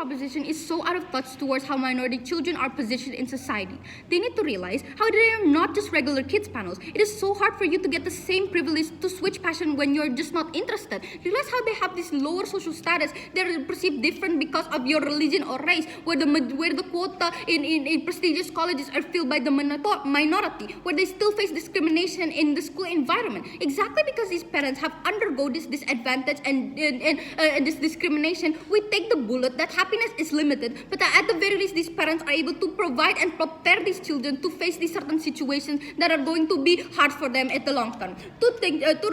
proposition is so out of touch towards how minority children are positioned in society. They need to realize how they are not just regular kids panels. It is so hard for you to get the same privilege to switch passion when you're just not interested. Realize how they have this lower social status. They're perceived different because of your religion or race, where the quota in prestigious colleges are filled by the minority, where they still face discrimination in the school environment. Exactly because these parents have undergone this disadvantage and this discrimination, we take the bullet that happiness is limited, but that at the very least these parents are able to provide and prepare these children to face these certain situations that are going to be hard for them at the long term. Two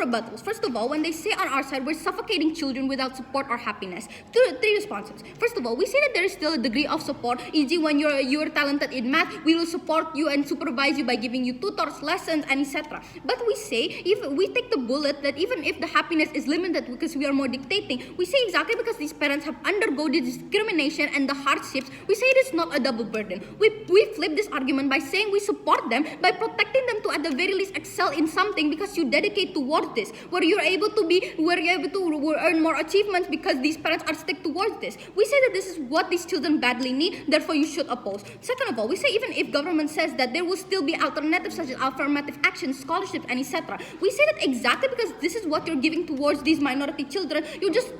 rebuttals. First of all, when they say on our side we're suffocating children without support or happiness, three responses. First of all, we say that there is still a degree of support, e.g. when you're talented in math, we will support you and supervise you by giving you tutors, lessons, and etc. But we say, if we take the bullet that even if the happiness is limited because we are more dictating, we say exactly because these parents have undergone the discrimination and the hardships, we say it is not a double burden. We flip this argument by saying we support them by protecting them to at the very least excel in something because you dedicate towards this, where you're able to earn more achievements because these parents are stick towards this. We say that this is what these children badly need, therefore you should oppose. Second of all, we say even if government says that there will still be alternatives such as affirmative action, scholarships, and etc. We say that exactly because this is what you're giving towards these minority children, you're just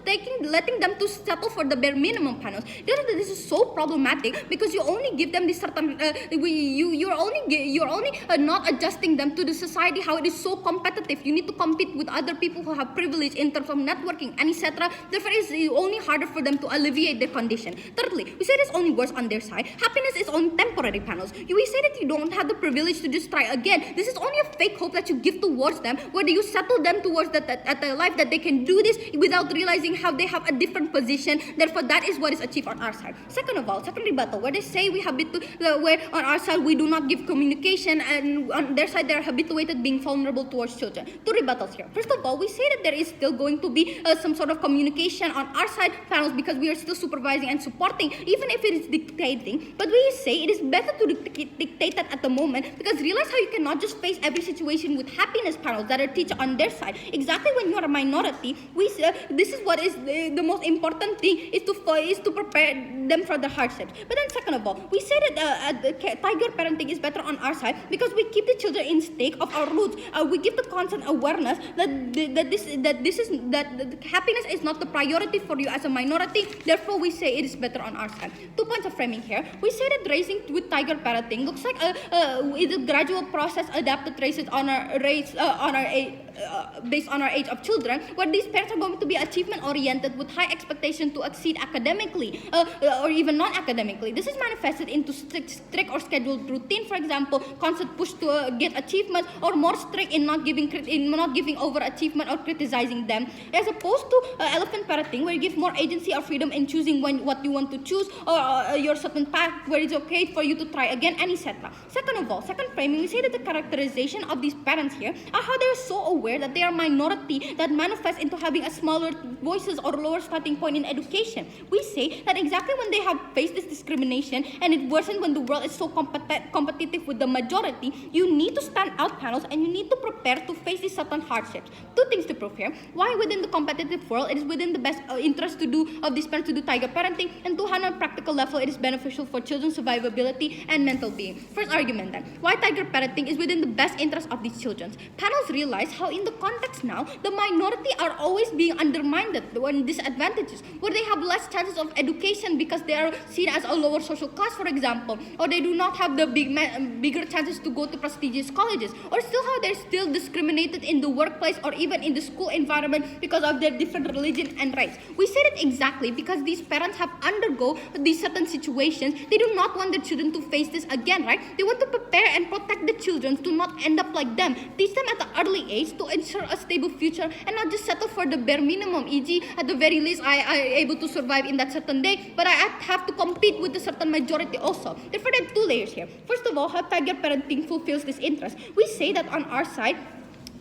letting them to settle for the bare minimum panels. This is so problematic because you only give them this certain you're only not adjusting them to the society, how it is so competitive. You need to compete with other people who have privilege in terms of networking and etc. Therefore, it is only harder for them to alleviate their condition. Thirdly, we say it is only worse on their side. Happiness is on temporary panels. We say that you don't have the privilege to just try again. This is only a fake hope that you give towards them, where you settle them towards at a life that they can do this without realizing how they have a different position. Therefore, that is what is achieved on our side. Second of all, second rebuttal, where they say we where on our side we do not give communication, and on their side they are habituated being vulnerable towards children. Two rebuttals here. First of all, we say that there is still going to be some sort of communication on our side panels because we are still supervising and supporting, even if it is dictating. But we say it is better to dictate that at the moment, because realize how you cannot just face every situation with happiness panels that are teach on their side. Exactly when you are a minority, we say this is what is the most important thing is to prepare them for the hardships. But then second of all, we say that tiger parenting is better on our side because we keep the children in stake of our roots. We give the constant awareness that happiness is not the priority for you as a minority. Therefore, we say it is better on our side. 2 points of framing here. We say that raising with tiger parenting looks like it's a gradual process adapted races based on our age of children, where these parents are going to be achievement oriented with high expectation to exceed academically or even non-academically. This is manifested into strict or scheduled routine, for example, constant push to get achievements, or more strict in not giving over achievement or criticizing them, as opposed to elephant parenting, where you give more agency or freedom in choosing what you want to choose, or your certain path where it's okay for you to try again, and etc. Second of all, second framing, we say that the characterization of these parents here are how they are so aware that they are minority that manifests into having a smaller voices or lower starting point in education. We say that exactly when they have faced this discrimination and it worsens when the world is so competitive with the majority, you need to stand out panels and you need to prepare to face these certain hardships. Two things to prove here. Why within the competitive world it is within the best interest of these parents to do tiger parenting, and two, on a practical level it is beneficial for children's survivability and mental being. First argument then, why tiger parenting is within the best interest of these children. Panels realize how in the context now, the minority are always being undermined when disadvantages, where they have less chances of education because they are seen as a lower social class, for example, or they do not have the bigger chances to go to prestigious colleges, or still how they're still discriminated in the workplace or even in the school environment because of their different religion and race. We said it exactly because these parents have undergone these certain situations. They do not want their children to face this again, right? They want to prepare and protect the children to not end up like them. Teach them at the early age to ensure a stable future and not just settle for the bare minimum, e.g. at the very least I able to survive in that certain day, but I have to compete with the certain majority also. Therefore, there are two layers here. First of all, how tiger parenting fulfills this interest. We say that on our side,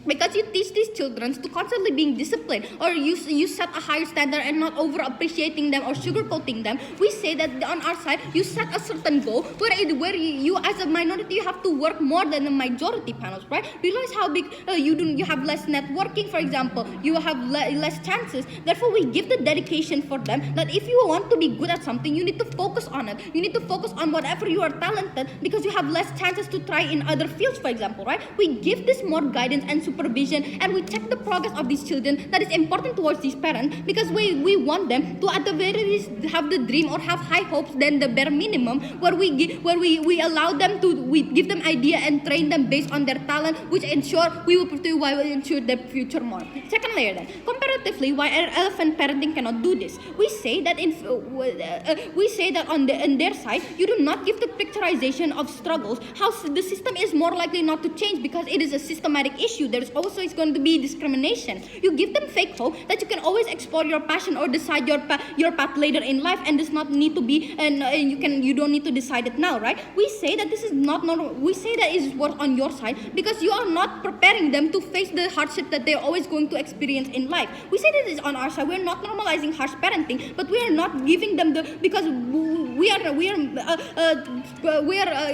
because you teach these children to constantly being disciplined, or you set a higher standard and not over appreciating them or sugarcoating them. We say that on our side you set a certain goal where you as a minority you have to work more than the majority panels, right? Realize how big you have less networking, for example, you have less chances. Therefore we give the dedication for them that if you want to be good at something, you need to focus on it. You need to focus on whatever you are talented, because you have less chances to try in other fields, for example, right? We give this more guidance and supervision, and we check the progress of these children. That is important towards these parents, because we want them to at the very least have the dream or have high hopes than the bare minimum, where we allow them to, we give them idea and train them based on their talent, which will ensure their future more. Second layer then, comparatively, why elephant parenting cannot do this? We say that on their side, you do not give the picturization of struggles, how the system is more likely not to change because it is a systematic issue. There's also is going to be discrimination. You give them fake hope that you can always explore your passion or decide your path later in life, and does not need to be, and you don't need to decide it now, right? We say that this is not normal. We say that it is work on your side because you are not preparing them to face the hardship that they're always going to experience in life. We say that it is on our side. We're not normalizing harsh parenting, but we are not giving them because we are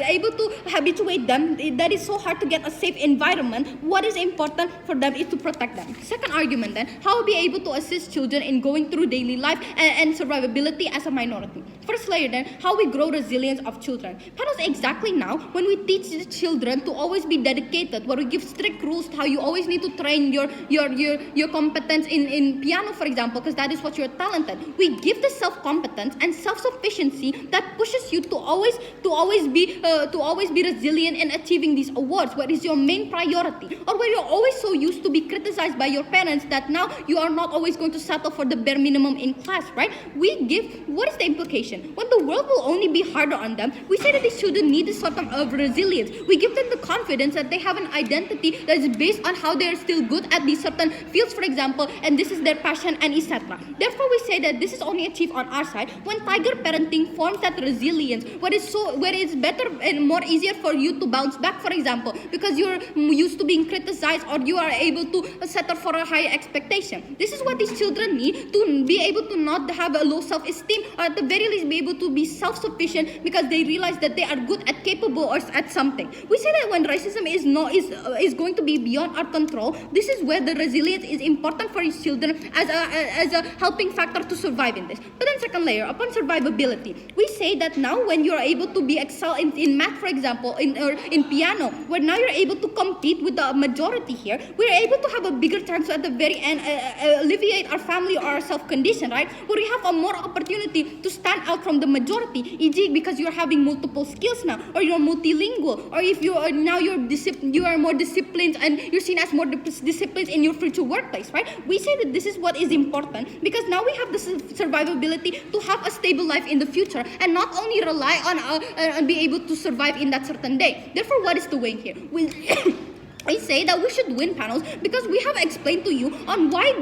able to habituate them. That is so hard to get a safe environment. What is important for them is to protect them. Second argument then, how we be able to assist children in going through daily life and survivability as a minority. First layer then, how we grow resilience of children. Panels exactly now, when we teach the children to always be dedicated, where we give strict rules how you always need to train your competence in piano, for example, because that is what you're talented. We give the self-competence and self-sufficiency that pushes you to always be resilient in achieving these awards, where is your main priority, or where you're always so used to be criticized by your parents that now you are not always going to settle for the bare minimum in class, right? We give, what is the implication? When the world will only be harder on them, we say that these children need this sort of resilience. We give them the confidence that they have an identity that is based on how they are still good at these certain fields, for example, and this is their passion and etc. Therefore, we say that this is only achieved on our side when tiger parenting forms that resilience, where it's better and more easier for you to bounce back, for example, because you're used to being criticized, or you are able to settle for a higher expectation. This is what these children need to be able to not have a low self-esteem, or at the very least be able to be self-sufficient, because they realize that they are good at capable or at something. We say that when racism is going to be beyond our control, this is where the resilience is important for these children as a helping factor to survive in this. But then second layer, upon survivability, we say that now when you're able to be excel in math, for example, in piano, where now you're able to compete with the majority here, we're able to have a bigger chance to at the very end alleviate our family or our self-condition, right? Where we have a more opportunity to stand out from the majority, e.g. because you're having multiple skills now, or you're multilingual, or if you are now you are more disciplined and you're seen as more disciplined in your future workplace, right? We say that this is what is important, because now we have the survivability to have a stable life in the future and not only rely on and be able to survive in that certain day. Therefore, what is the way here? I say that we should win panels because we have explained to you on why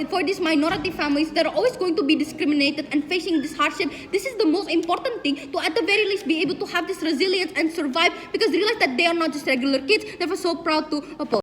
for these minority families that are always going to be discriminated and facing this hardship, this is the most important thing, to at the very least be able to have this resilience and survive, because realize that they are not just regular kids. They're so proud to oppose.